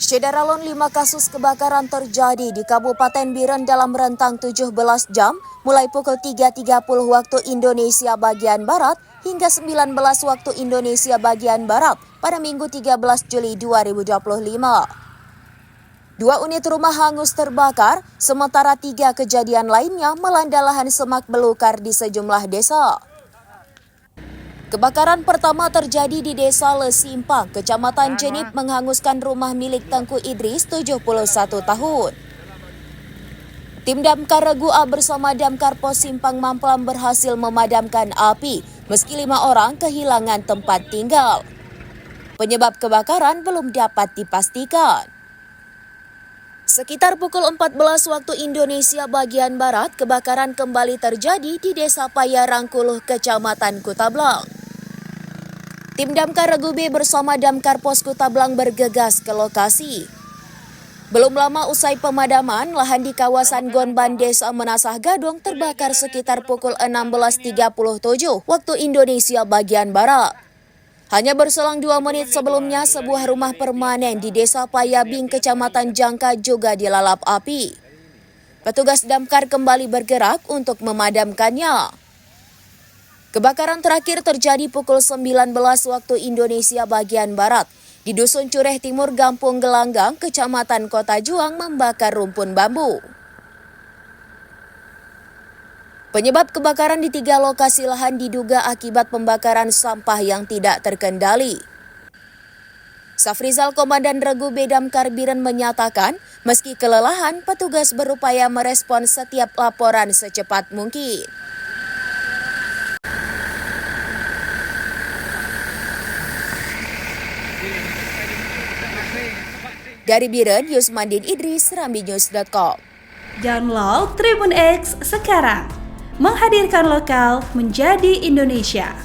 Syederalon 5 kasus kebakaran terjadi di Kabupaten Biren dalam rentang 17 jam, mulai pukul 3.30 waktu Indonesia bagian Barat hingga 19 waktu Indonesia bagian Barat pada Minggu 13 Juli 2025. 2 unit rumah hangus terbakar, sementara 3 kejadian lainnya melanda lahan semak belukar di sejumlah desa. Kebakaran pertama terjadi di Desa Lesimpang, Kecamatan Jenip, menghanguskan rumah milik Tengku Idris, 71 tahun. Tim Damkar Regu A bersama Damkar Pos Simpang Mamplam berhasil memadamkan api, meski 5 orang kehilangan tempat tinggal. Penyebab kebakaran belum dapat dipastikan. Sekitar pukul 14 waktu Indonesia bagian Barat, kebakaran kembali terjadi di Desa Payarangkuluh, Kecamatan Kutablang. Tim Damkar Regu B bersama Damkar Pos Kutablang bergegas ke lokasi. Belum lama usai pemadaman, lahan di kawasan Gonban Desa Menasah Gadong terbakar sekitar pukul 16.37 waktu Indonesia bagian Barat. Hanya berselang 2 menit sebelumnya, sebuah rumah permanen di Desa Payabing, Kecamatan Jangka juga dilalap api. Petugas damkar kembali bergerak untuk memadamkannya. Kebakaran terakhir terjadi pukul 19 waktu Indonesia bagian Barat di Dusun Cureh Timur, Gampung Gelanggang, Kecamatan Kota Juang, membakar rumpun bambu. Penyebab kebakaran di 3 lokasi lahan diduga akibat pembakaran sampah yang tidak terkendali. Safrizal, Komandan Regu B Damkar Biren, menyatakan meski kelelahan, petugas berupaya merespon setiap laporan secepat mungkin. Dari Biren, Yusmandin Idris, SerambiNews.com. Download Tribun X sekarang, menghadirkan lokal menjadi Indonesia.